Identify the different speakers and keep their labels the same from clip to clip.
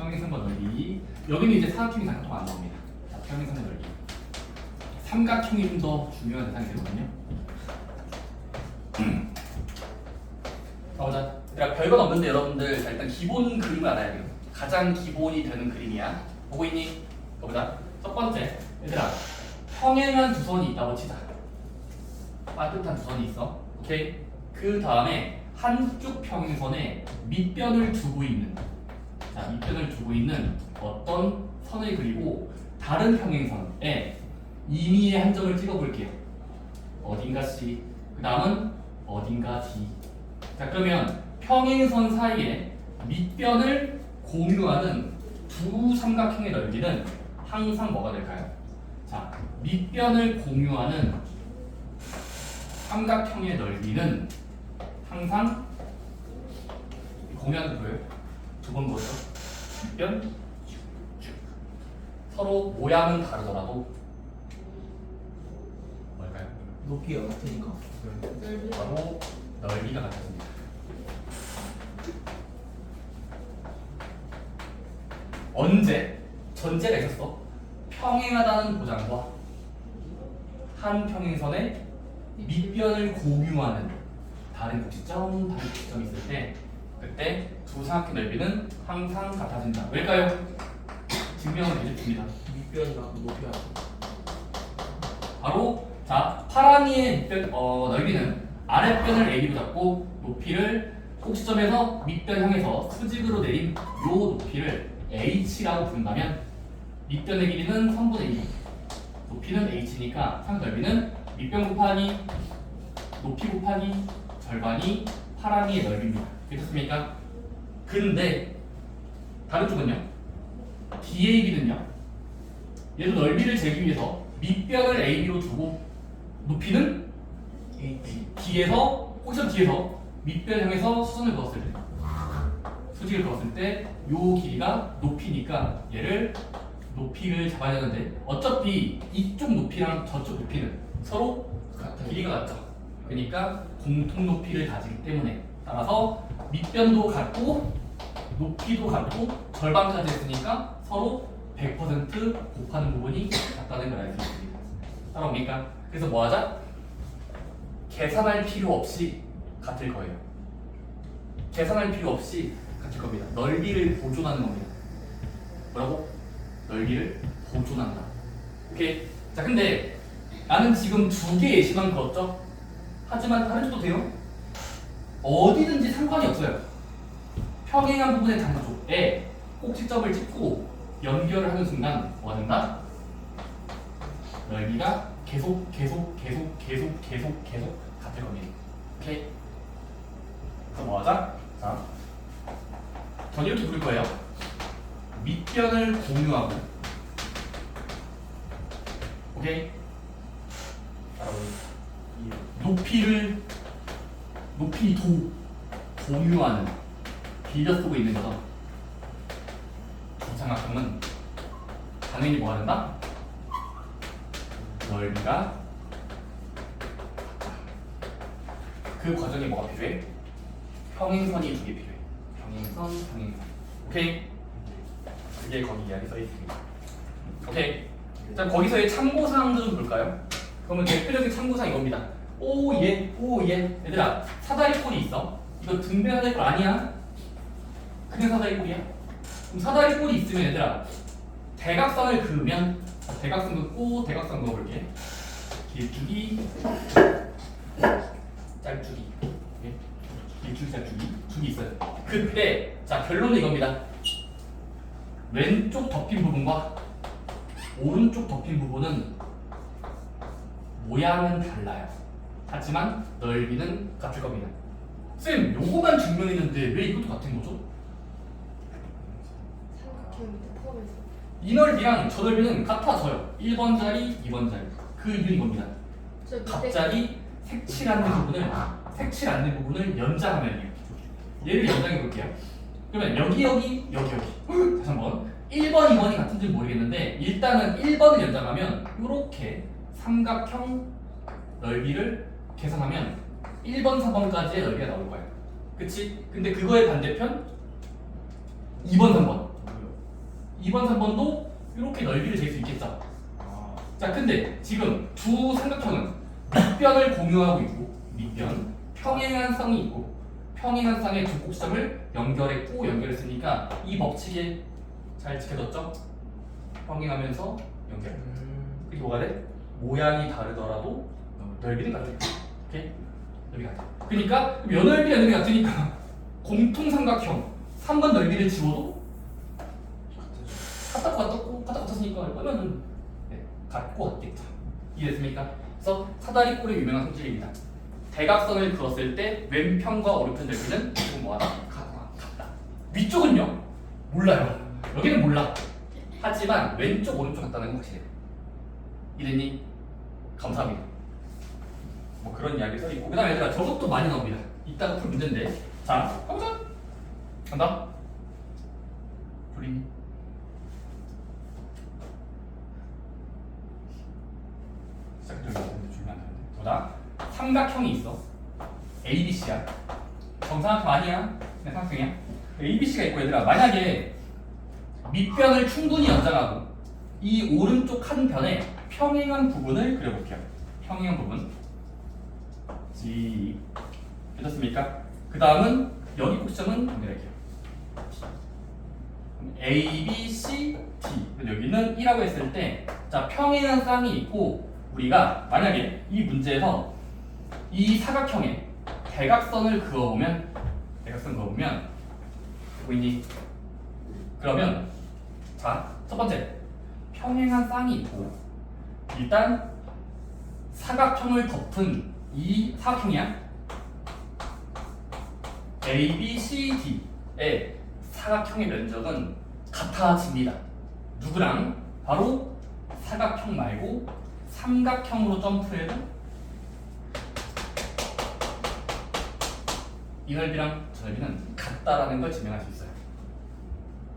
Speaker 1: 평행선과 넓이. 여기는 이제 사각형이 잠깐 또 안 나옵니다. 자, 평행선과 넓이. 삼각형이 좀 더 중요한 대상이 되거든요. 가보자. 얘들아, 별건 없는데 여러분들 자, 일단 기본 그림을 알아야 돼요. 가장 기본이 되는 그림이야. 보고 있니? 가보자. 첫 번째, 얘들아, 평행한 두 선이 있다고 치자. 빠듯한 두 선이 있어. 오케이? 그 다음에 한쪽 평행선에 밑변을 두고 있는, 자, 밑변을 두고 있는 어떤 선을 그리고 다른 평행선에 임의의 한 점을 찍어볼게요. 어딘가 C. 그 다음은 어딘가 D. 자, 그러면 평행선 사이에 밑변을 공유하는 두 삼각형의 넓이는 항상 뭐가 될까요? 자, 밑변을 공유하는 삼각형의 넓이는 항상 공유하는 거 보여요? 두 번 보죠. 밑변 쭉. 서로 모양은 다르더라도 뭘까요?
Speaker 2: 높이가 같으니까.
Speaker 1: 바로 넓이가 같습니다. 언제? 전제가 있었어. 평행하다는 보장과 한 평행선의 밑변을 공유하는 다른 꼭지점, 다른 꼭지점이 있을 때 그때 두 삼각형 넓이는 항상 같아진다. 왜일까요? 증명을 해줍니다.
Speaker 2: 밑변이랑 높이가.
Speaker 1: 바로 자, 파랑이의 밑변 넓이는 아랫변을 AB로 잡고 높이를 꼭지점에서 밑변 향해서 수직으로 내린 요 높이를 H라고 부른다면 밑변의 길이는 3분의 2, 높이는 H니까 삼각 넓이는 밑변 곱하기 높이 곱하기 절반이 파랑이의 넓이입니다. 괜찮습니까? 근데 다른 쪽은요? DAB는요? 얘도 넓이를 재기 위해서 밑변을 AB로 두고 높이는
Speaker 2: H.
Speaker 1: D에서 꼭지점 D에서 밑변 향해서 수선을 그었을 때, 수직을 그었을 때 요 길이가 높이니까 얘를 높이를 잡아야 하는데 어차피 이쪽 높이랑 저쪽 높이는 서로
Speaker 2: 같은
Speaker 1: 길이가 같죠. 그러니까 공통 높이를 가지기 때문에 따라서 밑변도 같고 높이도 같고 절반까지 했으니까 서로 100% 곱하는 부분이 같다는 걸 알 수 있습니다. 따라옵니까? 그래서 뭐 하자? 계산할 필요 없이 같을 거예요. 계산할 필요 없이 같을 겁니다. 넓이를 보존하는 겁니다. 뭐라고? 넓이를 보존한다. 오케이? 자, 근데 나는 지금 두 개의 예시만 그었죠? 하지만 다른 쪽도 돼요? 어디든지 상관이 없어요. 평행한 부분의 단쪽에 꼭지점을 찍고 연결을 하는 순간 뭐가 된다? 넓이가 계속 같을 겁니다. 오케이? 그래서 뭐 하자? 자, 전 이렇게 부를 거예요. 밑변을 공유하고, 오케이? 높이도 공유하는 빌려 쓰고 있는 거죠. 두 삼각형은 당연히 뭐가 된다? 넓이가 그 과정에 뭐가 필요해? 평행선이 두 개 필요해. 평행선. 오케이? 그게 거기 이야기 써 있습니다. 오케이? 자, 거기서의 참고사항도 좀 볼까요? 그러면 대표적인 참고사항 이겁니다. 오, 예. 얘들아, 사다리꼴이 있어. 이거 등배 사다리꼴 아니야? 그냥 사다리꼴이야? 그럼 사다리꼴이 있으면 얘들아, 대각선을 그으면, 대각선 긋고 대각선 그어볼게. 길쭉이, 짤쭉이. 오케이? 길쭉이, 짤쭉이. 줄이 있어요. 그때, 자, 결론은 이겁니다. 왼쪽 덮인 부분과 오른쪽 덮인 부분은 모양은 달라요. 하지만 넓이는 같을 겁니다. 쌤, 요거만 증명했는데 왜 이것도 같은 거죠?
Speaker 3: 삼각형인데 포함해서.
Speaker 1: 이 넓이랑 저 넓이는 같아져요. 1번 자리, 2번 자리. 그 이유는 이겁니다.
Speaker 3: 저 밑에
Speaker 1: 갑자기 색칠 않는 부분을 연장하면요. 얘를 연장해 볼게요. 그러면 여기. 다시 한번. 1번, 2번이 같은지 모르겠는데 일단은 1번을 연장하면 이렇게 삼각형 넓이를 계산하면 1번, 4번까지의 넓이가 나올 거예요. 그치? 근데 그거의 반대편 2번, 3번 2번, 3번도 이렇게 넓이를 잴 수 있겠죠.
Speaker 2: 아.
Speaker 1: 자, 근데 지금 두 삼각형은 밑변을 공유하고 있고 밑변, 평행한 쌍이 있고 평행한 쌍의 두 꼭지점을 연결했고 연결했으니까 이 법칙이 잘 지켜졌죠? 평행하면서 연결. 그게 뭐가 돼? 모양이 다르더라도 넓이는 같아. 오케이? 넓이가 같아. 그러니까 면넓이가 넓이 같으니까 공통삼각형 3번 넓이를 지워도 같았으니까 얼마는 같고 같겠죠. 이해됐습니까? 그래서 사다리꼴의 유명한 성질입니다. 대각선을 그었을 때 왼편과 오른편 넓이는 지금 뭐하다? 같다. 위쪽은요? 몰라요. 여기는 몰라. 하지만 왼쪽 오른쪽 같다는 건 확실해요. 이랬니? 감사합니다. 뭐 그런 이야기 써있고 그 다음에 얘들아 저것도 많이 나옵니다. 이따가 풀 문제인데 자 가보자. 간다. 조린이 시작적으로 주면 안 되는데 보다 삼각형이 있어. ABC야. 정삼각형 아니야. 그냥 삼각형이야. ABC가 있고 얘들아 만약에 밑변을 충분히 연장하고 이 오른쪽 한 변에 평행한 부분을 그려볼게요. 평행한 부분. G 되셨습니까? 그 다음은 여기 꼭지점은 연결할게요. A, B, C, D. 여기는 1라고 했을 때, 자 평행한 쌍이 있고 우리가 만약에 이 문제에서 이 사각형에 대각선을 그어보면 보이니? 그러면 자 첫 번째 평행한 쌍이 있고 일단 사각형을 덮은 이 사각형이야. A, B, C, D의 사각형의 면적은 같아집니다. 누구랑? 바로 사각형 말고 삼각형으로 점프해도 이 넓이랑 저 넓이는 같다라는 걸 증명할 수 있어요.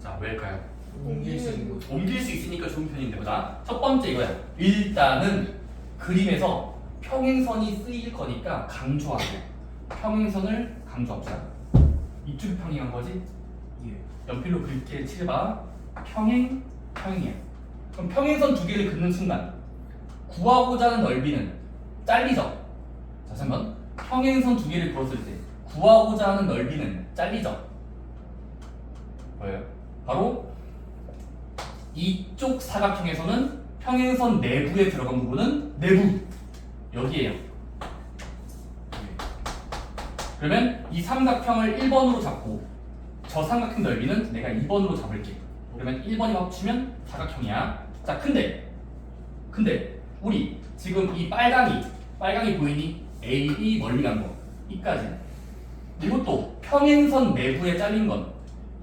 Speaker 1: 자, 왜일까요?
Speaker 2: 옮길 수 있는 거.
Speaker 1: 옮길 수 있으니까 좋은 편인데 보자. 첫 번째 이거야. 일단은 그림에서 평행선이 쓰일 거니까 강조하세요. 평행선을 강조합시다. 이쪽이 평행한 거지?
Speaker 2: 예.
Speaker 1: 연필로 그렇게 칠해봐. 평행이야. 그럼 평행선 두 개를 긋는 순간 구하고자 하는 넓이는 잘리죠? 다시 한번. 평행선 두 개를 그었을 때 구하고자 하는 넓이는 잘리죠? 뭐예요? 바로 이쪽 사각형에서는 평행선 내부에 들어간 부분은 내부 여기에요. 그러면 이 삼각형을 1번으로 잡고 저 삼각형 넓이는 내가 2번으로 잡을게. 그러면 1번이 합치면 사각형이야. 자, 근데 우리 지금 이 빨강이 보이니? A, B 멀리 간 거. 이까지. 이것도 평행선 내부에 잘린 건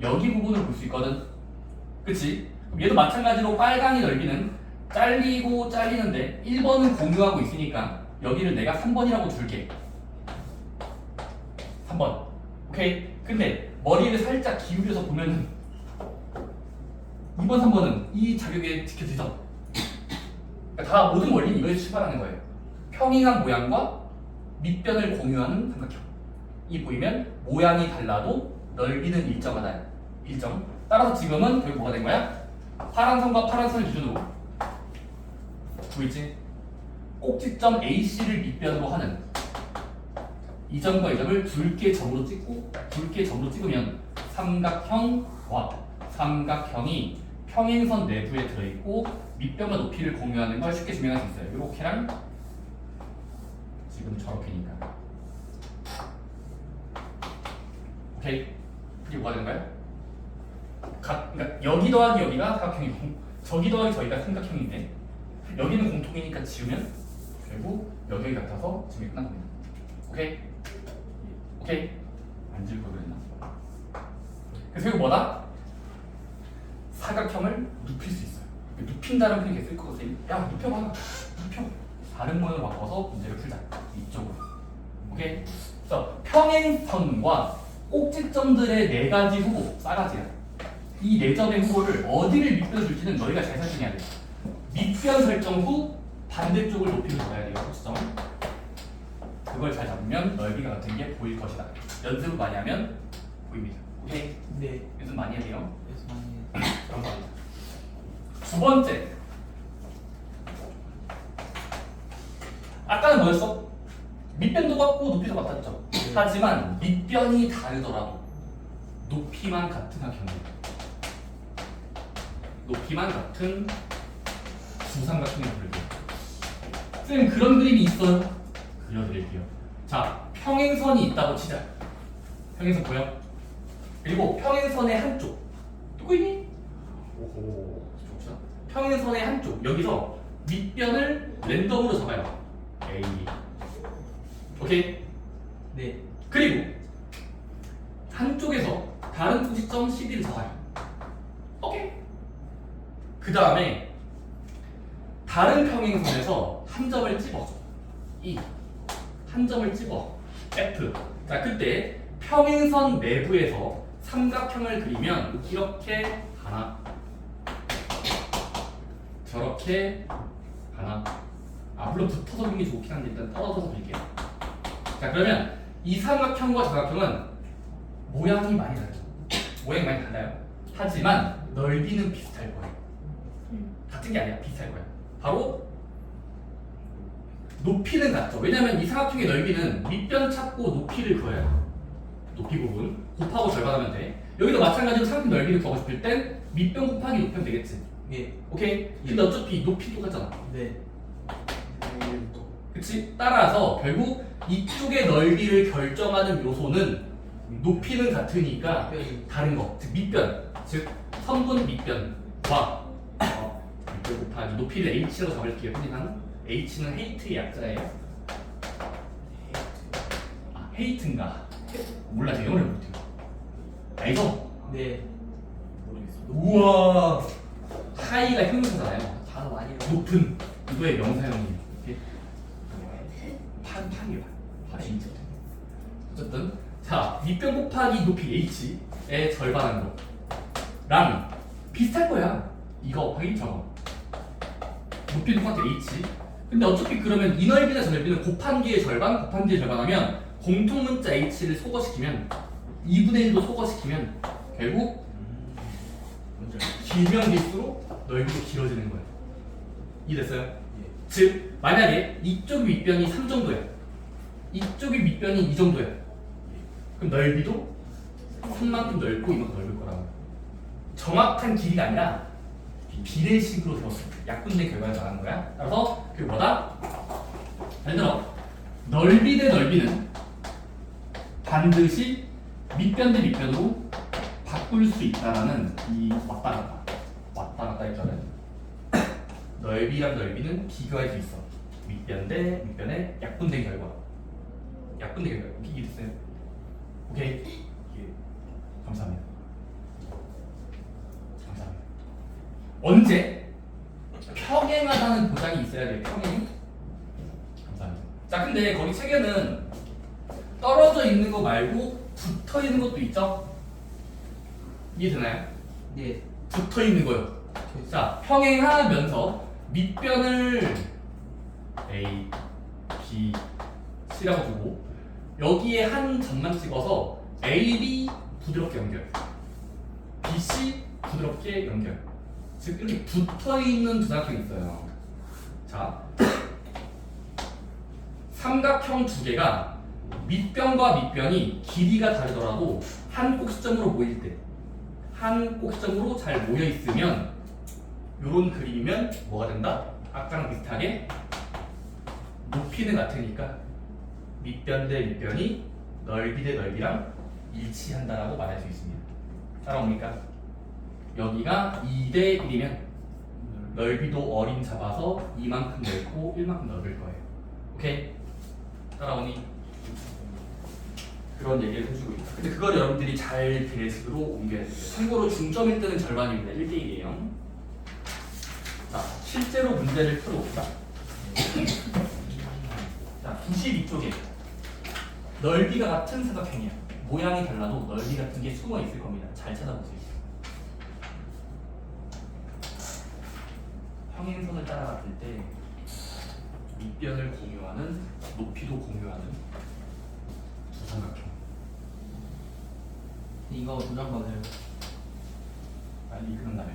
Speaker 1: 여기 부분을 볼 수 있거든. 그치? 그럼 얘도 마찬가지로 빨강이 넓이는 잘리고 잘리는데 1번은 공유하고 있으니까 여기를 내가 3번이라고 줄게. 3번. 오케이? 근데 머리를 살짝 기울여서 보면은 2번, 3번은 이 자격에 지켜지죠? 그러니까 다 모든 원리는 이거에서 출발하는 거예요. 평행한 모양과 밑변을 공유하는 삼각형. 이 보이면 모양이 달라도 넓이는 일정하다. 일정. 따라서 지금은 결국 뭐가 된 거야? 파란 선과 파란 선을 기준으로 보이지? 꼭지점 AC를 밑변으로 하는 이 점과 이 점을 굵게 점으로 찍고 굵게 점으로 찍으면 삼각형과 삼각형이 평행선 내부에 들어있고 밑변과 높이를 공유하는 걸 쉽게 증명할 수 있어요. 이렇게랑 지금 저렇게니까. 오케이? 이게 뭐가 되는 거야? 그러니까 여기 더하기 여기가 사각형이고 저기 더하기 저기가 삼각형인데 여기는 공통이니까 지우면 결국 여기 같아서 지금 끝난 겁니다. 오케이? 오케이? 안 지울 걸 그랬나? 그래서 이거 뭐다? 사각형을 눕힐 수 있어요. 눕힌다는 표현이 있을 것 같아요. 야, 눕혀봐. 눕혀. 다른 모양으로 바꿔서 문제를 풀자. 이쪽으로. 오케이? 그래서 평행선과 꼭지점들의 네 가지 후보, 싸가지야. 이 네 점의 후보를 어디를 밑변 줄지는 너희가 잘 설정해야 돼. 밑변 설정 후 반대쪽을 높이로 잡아야 돼요. 꼭지점. 그걸 잘 잡으면 넓이가 같은 게 보일 것이다. 연습을 많이 하면 보입니다. 오케이?
Speaker 2: 네.
Speaker 1: 연습 많이 해야 돼요.
Speaker 2: 그래서 많이
Speaker 1: 감사합니다. 두 번째. 아까는 뭐였어? 밑변도 같고 높이도 같았죠. 하지만 밑변이 다르더라도 높이만 같은 삼각형이에요. 높이만 같은 두 삼각형을 그릴게요. 쌤 그런 그림이 있어요? 그려드릴게요. 자, 평행선이 있다고 치자. 평행선 보여? 그리고 평행선의 한쪽 누구 있니? 오호, 좋죠. 평행선의 한쪽 여기서 밑변을 랜덤으로 잡아요. A. 오케이?
Speaker 2: 네.
Speaker 1: 그리고 한쪽에서 다른 꼭지점 CD를 잡아요. 오케이? 그 다음에 다른 평행선에서 한 점을 집어줘. E. 한 점을 집어. F. 자, 그때 평행선 내부에서 삼각형을 그리면 이렇게 하나, 저렇게 하나. 물론 붙어서 그리는 게 좋긴 한데 일단 떨어져서 그릴게요. 자, 그러면 이 삼각형과 저각형은 모양이 많이 다르죠. 모양이 많이 달라요. 하지만 넓이는 비슷할 거예요. 같은 게 아니라 비슷할 거예요. 바로 높이는 같죠. 왜냐면 이 삼각형의 넓이는 밑변 찾고 높이를 그어요. 높이 부분 곱하고 절반하면 돼. 여기도 마찬가지로 삼각형 넓이를 구하고 싶을 땐 밑변 곱하기 높이면 되겠지.
Speaker 2: 예.
Speaker 1: 오케이? 근데 어차피 높이 똑같잖아.
Speaker 2: 네.
Speaker 1: 그치? 따라서 결국 이쪽의 넓이를 결정하는 요소는 높이는 같으니까 다른 거, 즉 밑변, 즉 선분 밑변과 밑변 곱하기 높이를 h라고 잡을게요. 흔히는 h는 헤이트의 약자예요. 헤이트인가? 몰라, 제가 영어를 못해요. 알죠?
Speaker 2: 네. 모르겠어요.
Speaker 1: 우와, 하이가 형용사잖아요.
Speaker 2: 단어 많이
Speaker 1: 높은 이거의 명사형이에요. 이렇게 판이에요. 진짜. 어쨌든 자, 밑변 곱하기 높이 h의 절반한 거랑 비슷할 거야. 이거 곱하기 저거. 높이 똑같아 h. 근데 어차피 그러면 이 넓이나 저 넓이는 곱한 뒤의 절반, 곱한 뒤의 절반 하면 공통 문자 h를 소거시키면 2분의 1도 소거시키면 결국 길면 길수록 넓이도 길어지는 거예요. 이해됐어요?
Speaker 2: 예.
Speaker 1: 즉 만약에 이쪽 밑변이 3 정도야, 이쪽의 밑변이 2 정도야, 그럼 넓이도 3만큼 넓고 이만큼 넓을 거라고. 정확한 길이가 아니라 비례식으로 세웠어. 약분된 결과를 말하는 거야. 따라서 그게 뭐다? 예를 들어 넓이 대 넓이는 반드시 밑변 대 밑변으로 바꿀 수 있다라는 이 왔다 갔다 했잖아요. 넓이랑 넓이는 비교할 수 있어. 밑변 대 밑변의 약분된 결과. 약분된 결과. 이해됐어요? 오케이. 예. 감사합니다. 감사합니다. 언제 평행하다는 보장이 있어야 돼. 평행. 감사합니다. 자, 근데 거기 책에는 떨어져 있는 거 말고 붙어 있는 것도 있죠? 이해되나요?
Speaker 2: 네.
Speaker 1: 붙어 있는 거요. 자, 평행하면서 밑변을 A, B, C라고 두고 여기에 한 점만 찍어서 A, B 부드럽게 연결, B, C 부드럽게 연결. 즉 이렇게 붙어 있는 두 삼각형이 있어요. 자, 삼각형 두 개가 밑변과 밑변이 길이가 다르더라도 한 꼭지점으로 모일 때, 한 꼭지점으로 잘 모여 있으면 이런 그림이면 뭐가 된다? 아까랑 비슷하게 높이는 같으니까 밑변 대 밑변이 넓이 대 넓이랑 일치한다라고 말할 수 있습니다. 따라옵니까? 여기가 2 대 1이면 넓이도 어림 잡아서 이만큼 넓고 1만큼 넓을 거예요. 오케이? 따라오니? 그런 얘기를 해주고 있다. 근데 그걸 여러분들이 잘 배식으로 옮겨야 돼요. 참고로 중점 1등은 절반입니다. 1대1이에요. 자, 실제로 문제를 풀어봅시다. 자, 92쪽에 넓이가 같은 삼각형이야. 모양이 달라도 넓이 같은 게 숨어 있을 겁니다. 잘 찾아보세요. 평행선을 따라갔을 때 밑변을 공유하는, 높이도 공유하는 두 삼각형.
Speaker 2: 이거 도장 받아요.
Speaker 1: 빨리 그런 다음에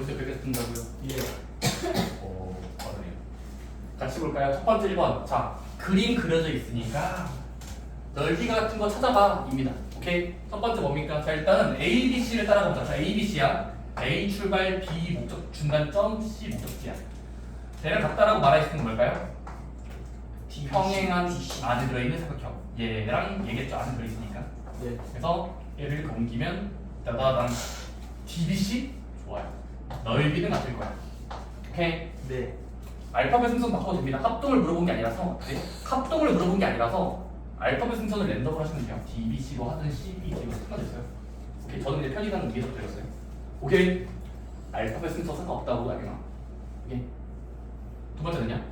Speaker 1: 벌써 여기까지 뜬다고요?
Speaker 2: 예.
Speaker 1: 맞네요. 같이 볼까요? 첫 번째 1번. 자, 그림 그려져 있으니까 넓이가 같은 거 찾아봐 입니다. 오케이? 첫 번째 뭡니까? 자, 일단은 A, B, C를 따라가보자. 자, A, B, C야. A 출발, B 목적 중간점, C 목적지야. 대략 같다라고 말할 수 있는 건 뭘까요? 평행한 안에 들어있는 삼각형. 얘랑 얘겠죠. 안에 들어있으니까.
Speaker 2: 예.
Speaker 1: 그래서 얘를 옮기면 따다단 DBC 좋아요. 넓이는 같을 거야. 오케이.
Speaker 2: 네.
Speaker 1: 알파벳 순서는 바꿔도 됩니다. 합동을 물어본 게 아니라서 네? 합동을 물어본 게 아니라서 알파벳 순서는 랜덤으로 하시면 돼요. DBC로 하든 CBC로 상관없어요. 오케이. 저는 이제 편의상 위해서 드렸어요. 오케이. 알파벳 순서 상관없다고 알겠나? 오케이. 두 번째는요.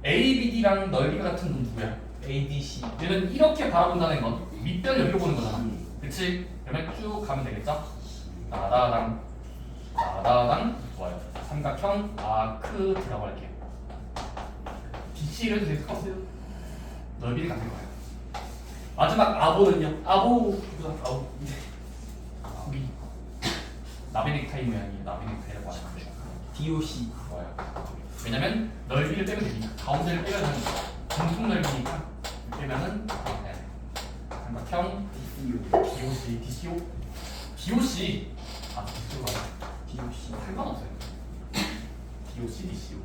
Speaker 1: ABD랑 넓이가 같은 건 누구야?
Speaker 2: ADC.
Speaker 1: 얘는 이렇게 바라본다는 건 밑변 여기로 보는 거잖아. 그치? 그러면 쭉 가면 되겠죠? 나다당 나다당 좋아요. 삼각형 아크 들어가 할게요. DC를 되게 컸어요. 넓이를 갖는 거예요. 마지막 아보는요. 아보 우리 나베넥타이 모양이 나베넥타이라고 하는 거예요.
Speaker 2: DOC.
Speaker 1: 좋아요. 왜냐면 넓이를 빼면 되니까 가운데를 빼면 되는 거야. 공통 넓이니까 빼면은 삼각형 DOC, DCO, DOC
Speaker 2: DOC.
Speaker 1: 상관없어요. DOC, DCO.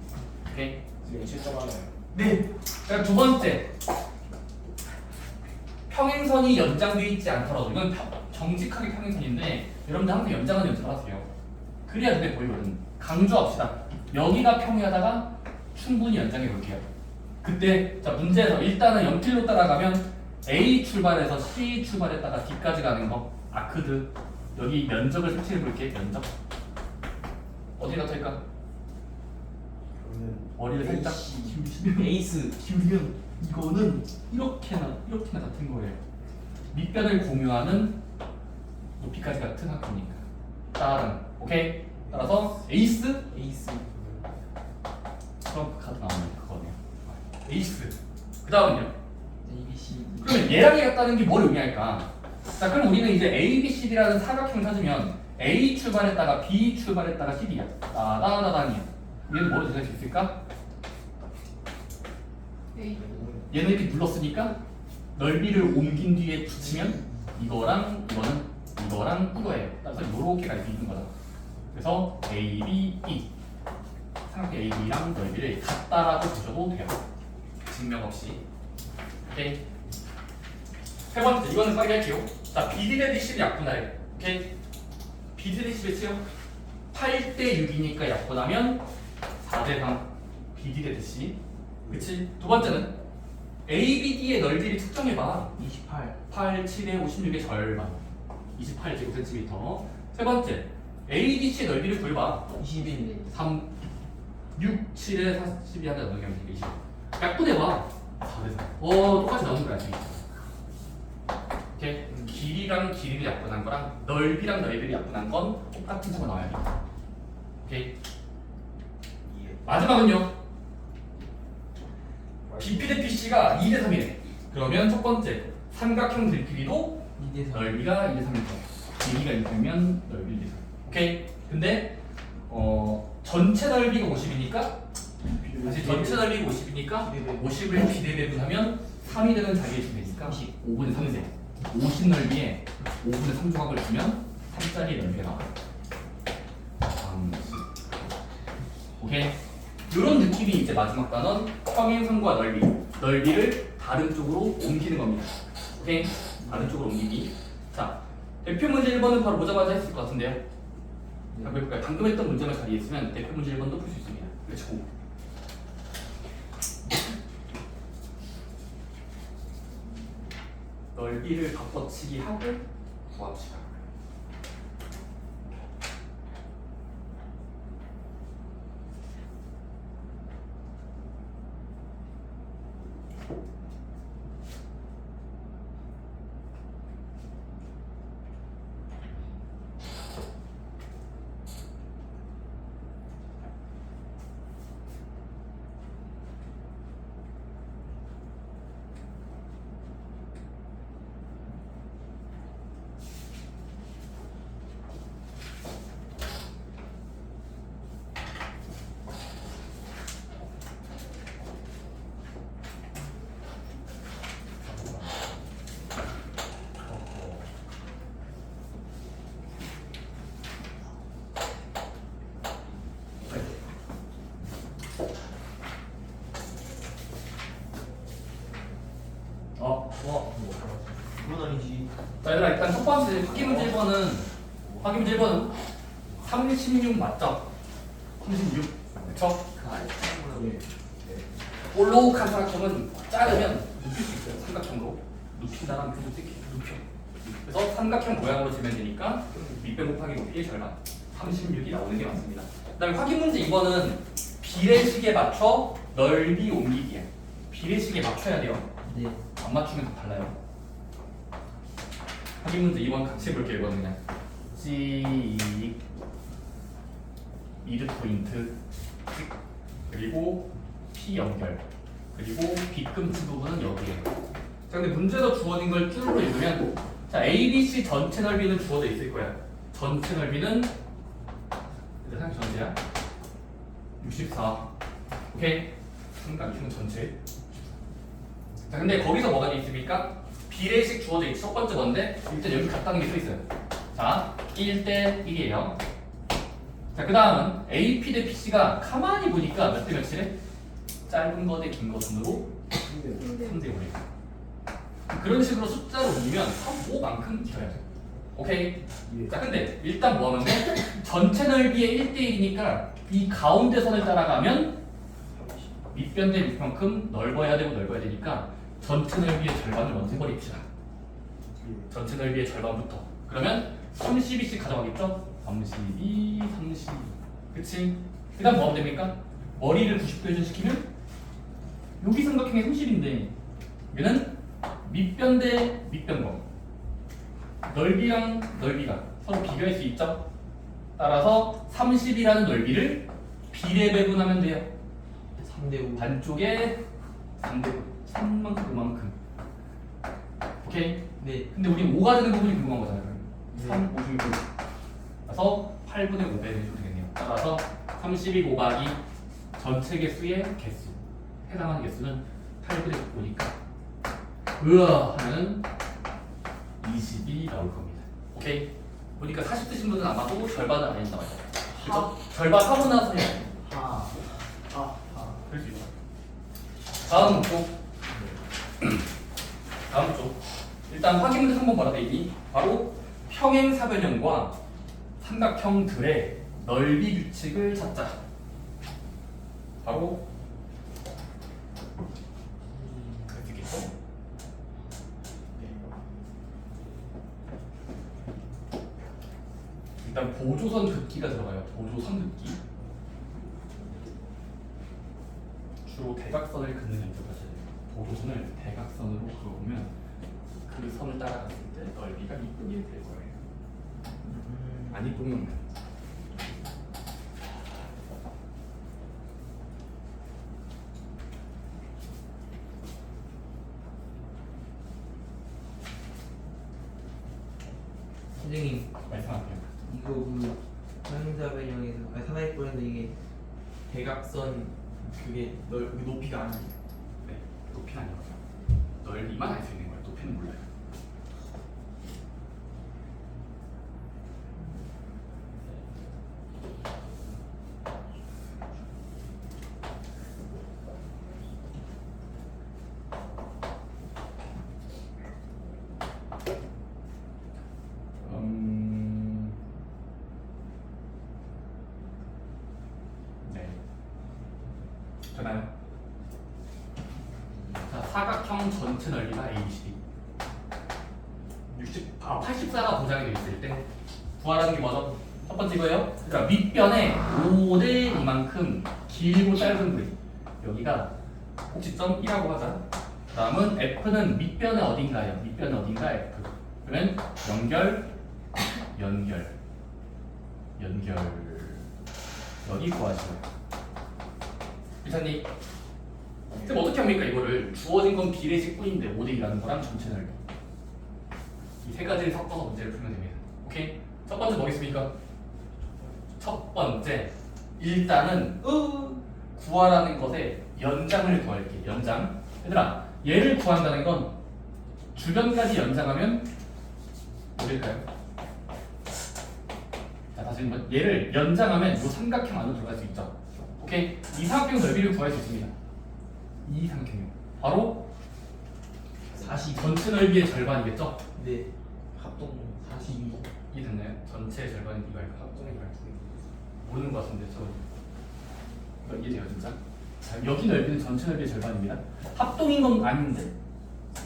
Speaker 1: 오케이.
Speaker 2: 지금 7점 하나요.
Speaker 1: 네. 자, 두 번째. 평행선이 연장되어 있지 않더라도 이건 정직하게 평행선인데 여러분들 항상 연장을 하세요. 그래야 눈에 보이거든. 강조합시다. 여기가 평행하다가 충분히 연장해 볼게요. 그때 자 문제에서 일단은 연필로 따라가면 A 출발해서 C 출발했다가 D까지 가는 거 아크드 여기 면적을 색칠해 볼게. 면적 어디다 탈까? 머리를 살짝 기울이시면
Speaker 2: 에이스.
Speaker 1: 기울이면 이거는 이렇게나 같은 거예요. 밑변을 공유하는 높이까지 같은 학교니까. 따라는 오케이. 따라서 에이스
Speaker 2: 에이스.
Speaker 1: 트럼프 카드 나오는 그거네요. 에이스. 그 다음은요.
Speaker 2: ABC.
Speaker 1: 그러면 얘랑 얘 같다는 게 뭘 의미할까? 자, 그럼 우리는 이제 A, B, C, D라는 사각형을 찾으면 A 출발했다가 B 출발했다가 CD야. 나다다다니야. 얘는 뭐로 대신할 수 있을까?
Speaker 3: A.
Speaker 1: 얘는 이렇게 눌렀으니까 넓이를 옮긴 뒤에 붙이면 이거랑 이거예요. 따라서 이렇게 갈 수 있는 거죠. 그래서 A, B, E 삼각형 A, B랑 넓이를 같다라고 보셔도 돼요. 증명 없이. 오케이. 세 번째, 이거는 빨리 할게요. 자, BD 대 DC를 약분하래. 오케이. BD 대 DC 몇이요? 8대 6이니까 약분하면 4대 3. BD 대 DC. 그치? 두 번째는 ABD의 넓이를 측정해봐.
Speaker 2: 28.
Speaker 1: 8, 7에 56의 절반. 28제곱센티미터. 세 번째, ADC의 넓이를 구해봐.
Speaker 2: 21.
Speaker 1: 3, 6, 7에 42 하자 넘기면 20. 약분해봐. 4대 4. 똑같이 나오는 거야, 지금. 오케이? 길이랑 길이를 약분한 거랑 넓이랑 넓이를 약분한 건 똑같은 수가 나와야 돼. 오케이? 마지막은요. BP 대 PC가 2대 3이래. 그러면 첫 번째, 삼각형 들끼리도
Speaker 2: 2대 3.
Speaker 1: 넓이가 2대 3일 거야. 길이가 2대 3이면 넓이 2대 3. 오케이? 근데 전체 넓이가 50이니까 다시 전체 넓이가 50이니까 50을 비대배분하면 3이 되는 자리에 주면 되니까 5분의 3세 50 넓이에 5분의 3 조각을 주면 3짜리 넓이가 나와요. 30. 오케이? 이런 느낌이 이제 마지막 단원 평행선과 넓이를 다른 쪽으로 옮기는 겁니다. 오케이? 다른 쪽으로 옮기기. 자, 대표 문제 1번은 바로 보자마자 했을 것 같은데요. 자, 해볼까요? 방금 했던 문제만 잘 이해했으면 대표 문제 1번도 풀 수 있습니다. 그렇죠. 넓이를 바꿔치기 하고 구합시다.
Speaker 2: 그건 아니지.
Speaker 1: 자 얘들아 일단 첫 번째 확인 문제 1번은 36 맞죠? 36 그쵸?
Speaker 2: 예.
Speaker 1: 볼록한 삼각형은 자르면 눕힐 수 있어요. 삼각형으로 눕힌다라는 표현 쓸게요. 눕혀. 그래서 삼각형 모양으로 재면 되니까 밑변 곱하기 높이의 절반 36이 나오는 게 맞습니다. 그다음에 확인 문제 2번은 비례식에 맞춰 넓이 옮기기야. 비례식에 맞춰야 돼요.
Speaker 2: 네.
Speaker 1: 안 맞추면 다 달라요. 확인 문제 2번 같이 해볼게요. 이거는 그냥 찍 미드 포인트 찍 그리고 P 연결 그리고 빗금치 부분은 여기에. 자 근데 문제에서 주어진 걸 쭈루로 읽으면 자 ABC 전체 넓이는 주어져 있을 거야. 전체 넓이는 일단 전체야 64. 오케이. 삼각형 전체. 자 근데 거기서 뭐가 돼 있습니까? 비례식 주어져 있지. 첫 번째 건데 일단 여기 같다는 게 써 있어요. 자 1대 1이에요. 자 그 다음은 AP 대 PC가 가만히 보니까 몇 대 몇이래? 짧은 거 대 긴 거 순으로 3대 5래. 그런 식으로 숫자로 옮기면 5만큼 길어야 돼. 오케이? 자 근데 일단 뭐 하면 돼? 전체 넓이의 1대1이니까 이 가운데 선을 따라가면 밑변 대 밑만큼 넓어야 되고 넓어야 되니까 전체 넓이의 절반을 먼저 해버립시다. 전체 넓이의 절반부터. 그러면 32씩 가져가겠죠? 32, 30. 그치? 그 다음 뭐 하면 됩니까? 머리를 90도 회전시키면 여기 삼각형이 30인데 얘는 밑변 대 밑변거 넓이랑 넓이가 서로 비교할 수 있죠? 따라서 30이라는 넓이를 비례 배분하면 돼요.
Speaker 2: 3대 5.
Speaker 1: 반쪽에 3대 3만큼 5만큼. 오케이?
Speaker 2: 네.
Speaker 1: 근데 우리 5가 되는 부분이 궁금한 거잖아요.
Speaker 2: 네.
Speaker 1: 3, 5, 6, 6. 그래서 8분의 5배 해주면 되겠네요. 따라서 32 곱하기 전체 개수의 개수. 해당하는 개수는 8분의 9니까 으아 하면은 20이 나올 겁니다. 오케이? 보니까 40 드신 분은 아마도 절반은 아닌다 말이야. 그죠? 절반 하고 나서 해야 돼. 그럴 수 있어. 다음 쪽. 다음 쪽. 일단 확인 문제 3번 뭐라 돼 있니? 바로 평행사변형과 삼각형들의 넓이 규칙을 찾자. 바로 그렇겠죠? 일단 보조선 긋기가 들어가요. 보조선 긋기. 주로 대각선을 긋는 연습을 하셔야 돼요. 보조선을 대각선으로 그어보면 그 선을 따라갔을 때 넓이가 이쁘게 될 거예요. 안 이쁘면
Speaker 2: 선생님
Speaker 1: 말씀하세요.
Speaker 2: 이거 그 평행사변형에서 사다리 꼴인데 이게 대각선 그게 높이가 아니에요.
Speaker 1: 네, 높이는 아니고요. 넓이만 알 수 있는 거예요. 높이는 몰라요. 네. 되나요? 자, 사각형 전체 넓이가 ABCD. 84가 보장이 되어 있을 때 구하라는 게 뭐죠? 첫 번째 이거예요. 그러니까 밑변에 5대 이만큼 길고 짧은 부위. 여기가 꼭지점 1하고 하자. 그 다음은 F는 밑변에 어딘가요? 밑변에 어딘가 F. 그러면 연결, 연결, 연결. 여기 구하시고요. 이사님, 그럼 어떻게 합니까? 이거를 주어진 건 비례식 뿐인데 5대2라는 거랑 전체 넓이. 이 세 가지를 섞어서 문제를 풀면 됩니다. 오케이? 첫 번째 뭐겠습니까? 첫 번째, 일단은 구하라는 것에 연장을 구할게. 연장. 얘들아, 얘를 구한다는 건 주변까지 연장하면 뭐일까요? 자, 다시 한번 얘를 연장하면 이 삼각형 안으로 들어갈 수 있죠. 오케이? 이 삼각형 넓이를 구할 수 있습니다. 이 삼각형이요. 바로
Speaker 2: 42.
Speaker 1: 전체 넓이의 절반이겠죠?
Speaker 2: 네. 합동 42.
Speaker 1: 이 됐나요? 전체의 절반은 이거일까?
Speaker 2: 합동의 말투.
Speaker 1: 모르는 것 같은데 저 이해돼요 진짜? 자, 여기 넓이는 전체 넓이의 절반입니다. 합동인 건 아닌데?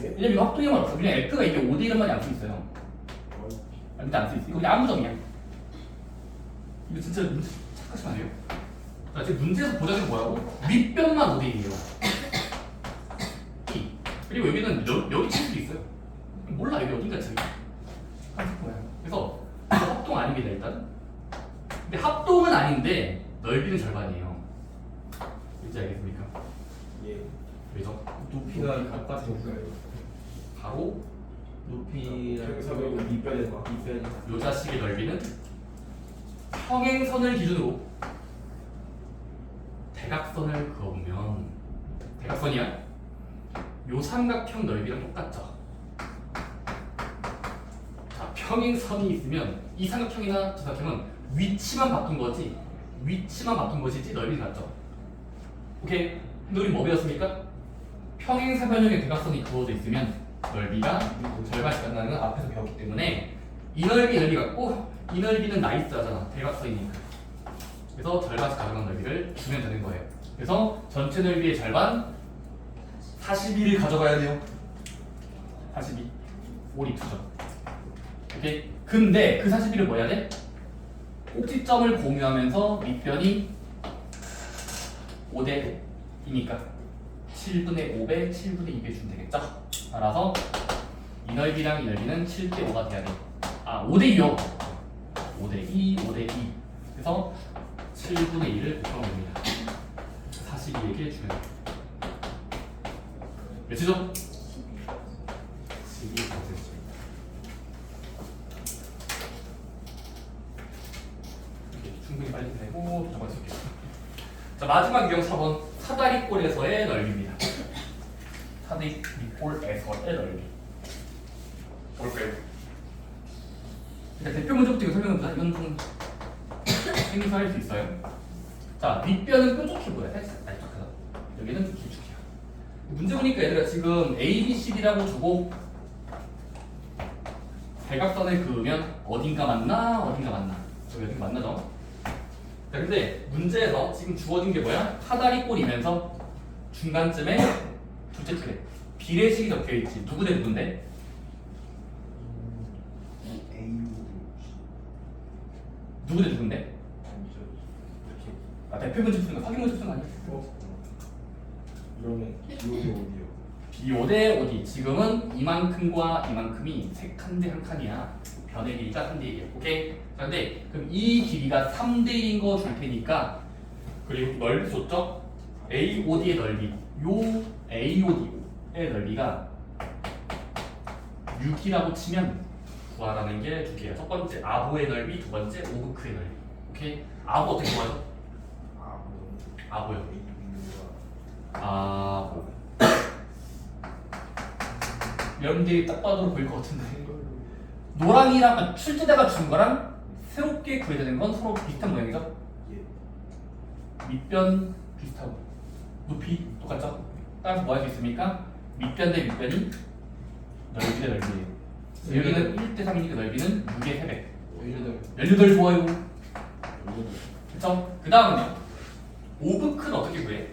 Speaker 1: 왜냐면 이거 합동인 건 없어. 그냥 F가 이게 5대 1만 안 써 있어요. 일단 안 써 있어. 이거 그냥 아무 점이야. 이거 진짜 문제 착각하시면 안 돼요. 자, 지금 문제에서 보자는 게 뭐라고? 밑변만 5대 1이에요. 그리고 여기는 여기 칠 수도 있어요. 몰라 여기 어딘가 칠. 그래서 합동 아닙니다 일단. 근데 합동은 아닌데 넓이는 절반이에요. 뭔지 알겠습니까?
Speaker 2: 예.
Speaker 1: 왜죠?
Speaker 2: 높이가 똑같으니까요.
Speaker 1: 바로
Speaker 2: 높이랑
Speaker 4: 평행선하고 밑변과.
Speaker 1: 요 자식의 넓이는 평행선을 기준으로 대각선을 그어보면 대각선이야. 요 삼각형 넓이랑 똑같죠. 자, 평행선이 있으면 이 삼각형이나 저 삼각형은 위치만 바꾼 거지 위치만 바꾼 것이지 넓이는 같죠. 오케이. 근데 우리 뭐 배웠습니까? 평행사변형의 대각선이 그어져 있으면 넓이가 절반씩 간다는 건 앞에서 배웠기 때문에 이 넓이 같고 이 넓이는 나이스하잖아. 대각선이니까. 그래서 절반씩 가져간 넓이를 주면 되는 거예요. 그래서 전체 넓이의 절반 42를 가져가야 돼요. 42. 5리 2죠. 오케이. 근데 그 42를 뭐 해야 돼? 꼭지점을 공유하면서 밑변이 5대 2니까 7분의 5배 7분의 2배 주면 되겠죠? 따라서 이 넓이랑 이 넓이는 7대 5가 돼야 돼. 아 5대 2요. 5대 2, 5대 2. 그래서 7분의 2를 곱하면 됩니다. 42에게 주면 돼요. 몇이죠? 12%. 충분히 빨리 되고 잠깐 쓸게요. 자 마지막 유형 4번 사다리꼴에서의 넓이입니다. 사다리꼴에서의 넓이. 볼까요? 일단 대표 문제부터 이거 설명해보자. 이건 좀 생소할 수 있어요. 자 윗변은 뾰족해 보여. 살짝 날짝하다. 여기는 길쭉해요. 문제 보니까 얘들아 지금 A, B, C, D라고 주고 대각선을 그으면 어딘가 맞나 어딘가 맞나 저기 어딘가 맞나죠? 자 근데 문제에서 지금 주어진 게 뭐야? 사다리꼴이면서 중간쯤에 둘째 줄에 비례식이 적혀있지. 누구 대 누군데? 누구 대 누군데? 아 대표 문제 푸는 거 확인 문제 푸는 거 아니야?
Speaker 4: 그러면 기호도 어디요?
Speaker 1: B5 대 5D 지금은 이만큼과 이만큼이 세 칸 대 한 칸이야. 변의 길이가 3대 1이야. 오케이? 자 근데 그럼 이 길이가 3대 1인 거 줄 테니까 그리고 넓이 줬죠? AOD의 넓이 요 AOD의 넓이가 6이라고 치면 구하라는 게 두 개야. 첫 번째 아보의 넓이, 두 번째 오브크의 넓이. 오케이? 아보 어떻게 구하죠? 아보요. 아보. 여러분들이 딱 봐도 보일 것 같은데 노랑이랑 출제자가 준 거랑 새롭게 구해야 되는 건 서로 비슷한 모양이죠? 밑변 비슷하고 높이 똑같죠? 따라서 뭐 할 수 있습니까? 밑변 대 밑변이 넓이 대 넓이에요. 여기는 1대 3이니까 넓이는 6의 3배 18 좋아요. 그쵸? 그 다음은요 오브크는 어떻게 구해?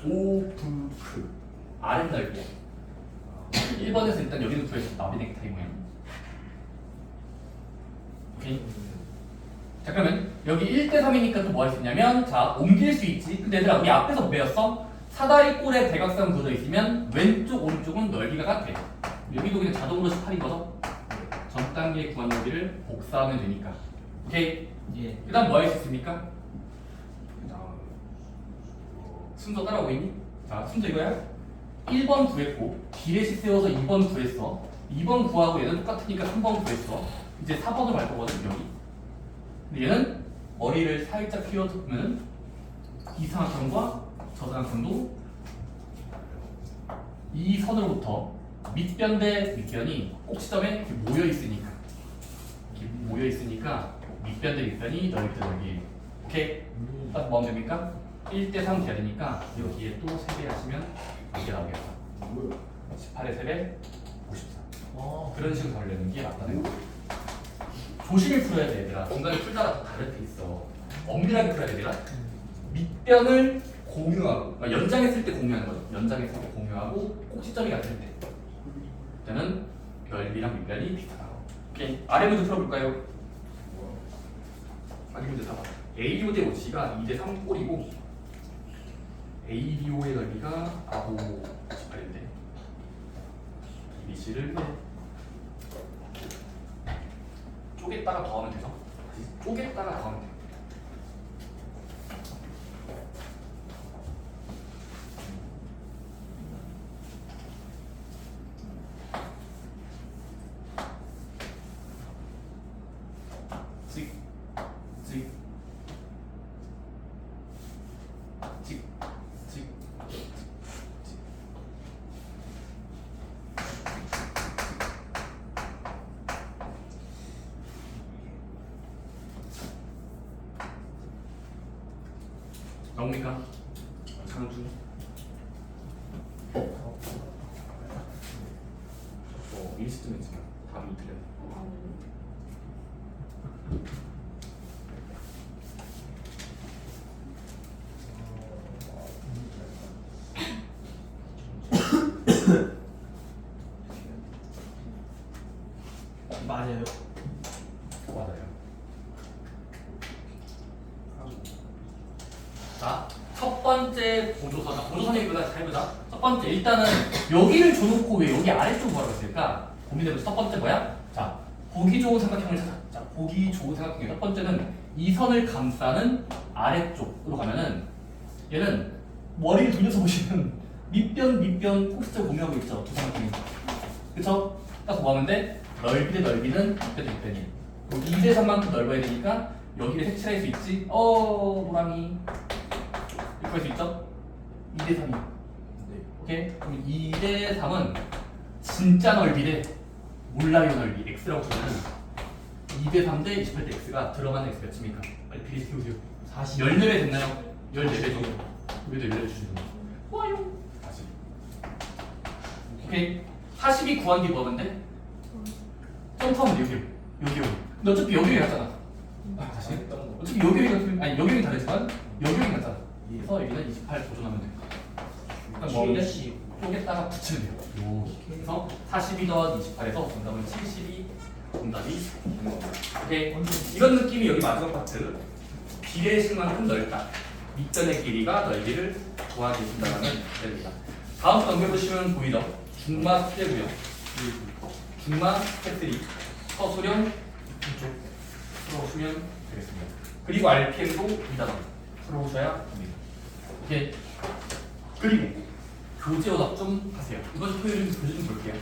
Speaker 1: 오브크 아랫 넓이야. 1번에서 일단 여기는 구해서 나비 넥타이 모양. 오케이. 자 그러면 여기 1대 3이니까 또 뭐 할 수 있냐면 자 옮길 수 있지. 근데 얘들아 우리 앞에서 뭐 배웠어? 사다리꼴에 대각선 그어져 있으면 왼쪽 오른쪽은 넓이가 같아. 여기도 그냥 자동으로 18인 거죠? 전 단계에 구한 넓이를 복사하면 되니까. 오케이.
Speaker 2: 예.
Speaker 1: 그 다음 뭐 할 수 있습니까? 순서 따라오고 있니? 자 순서 이거야. 1번 구했고 비례식 세워서 2번 구했어. 2번 구하고 얘는 똑같으니까 3번 구했어. 이제 4번으로 갈 거거든 여기. 근데 얘는 머리를 살짝 휘어두면 이 삼각형과 저 삼각형도 이 선으로부터 밑변 대 밑변이 꼭지점에 이렇게 모여 있으니까 밑변 대 밑변이 넓이 대 넓이에요. 오케이? 따라서 뭐 하면 됩니까? 1대3 돼야 되니까 여기에 또 3배 하시면 이게 나오겠다.
Speaker 4: 뭐야?
Speaker 1: 18에 3배 54.
Speaker 2: 어.
Speaker 1: 그런 식으로 하려는 게 맞다는 거. 조심히 풀어야 돼 얘들아. 중간에 풀다가 다를 때 있어. 엄밀하게 풀어야 돼 얘들아. 밑변을 공유하고 그러니까 연장했을 때 공유하는 거죠. 연장했을 때 공유하고 꼭지점이 같을 때 그때는 넓이랑 밑변이 비슷하다고. 오케이. 아래 문제 풀어볼까요? 아래 문제 봐봐. AO 대 OC가 2대3 꼴이고 ABO의 넓이가 18인데 BC를 쪼갰다가 더하면 돼서 쪼갰다가 더하면 돼. 찍, 찍, 찍, 찍, 찍. 나옵니까?
Speaker 2: 장준.
Speaker 1: 일시쯤 했지만 답이 틀렸네.
Speaker 2: 맞아요.
Speaker 1: 맞아요. 자, 첫 번째 보조선. 보조선 얘기보다 잘 해보자. 첫 번째, 일단은 여기를 줘놓고 왜 여기 아래쪽 뭐라고 했을까? 고민해보자. 첫 번째 뭐야? 자, 보기 좋은 삼각형을 찾아. 자, 보기 좋은 삼각형. 첫 번째는 이 선을 감싸는 아래쪽으로 가면은 얘는 머리를 돌려서 보시면 밑변 꼭지점 공유하고 있죠. 두 삼각형이. 그쵸? 딱 보면 돼. 넓이 대 넓이는 밑변 대 밑변이에요. 2대 3만큼 넓어야 되니까 여기를 색칠할 수 있지? 노랑이 이렇게 할 수 있죠? 2대 3이
Speaker 2: 네.
Speaker 1: 오케이? 그럼 2대 3은 진짜 넓이 대 몰라요 넓이 x라고 치면 2대 3 대 28 대 x가 들어가는 x 몇입니까? 빨리 비례 키우세요. 14배 됐나요? 14배 정도. 여기도 14배 주시는 거예요. 와요. 40. 오케이. 40이 구한 게 뭐는데? 점프하면 여기로. 근데 어차피 여기로 갔잖아. 다시. 어차피 여기로 갔으면 아니 여기로 다르지만 여기로 갔잖아. 그래서 여기는 28 보존하면 돼. 일단 뭐인데? 쪼개다가 붙이면 돼요. 그래서 42 더하기 28에서 정답은 72 정답이 되는 겁니다. 오케이. 이런 느낌이 여기 마지막 파트. 비례식만큼 넓다. 밑변의 길이가 넓이를 구하게 된다는 뜻입니다. 다음 넘겨보시면 보이죠? 중마 숙제고요. 중마 스텝3 서술형 이쪽 풀어오시면 되겠습니다. 그리고 RPM도 2단원 풀어오셔야 됩니다. 오케이. 그리고 교재 오답 좀 하세요. 이번 주 토요일은 교재 좀 볼게요.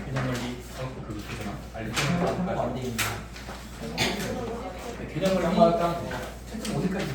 Speaker 1: 개념 원리, 그 교재나 RPM
Speaker 2: 안 돼.
Speaker 1: 개념 원리 채점 어디까지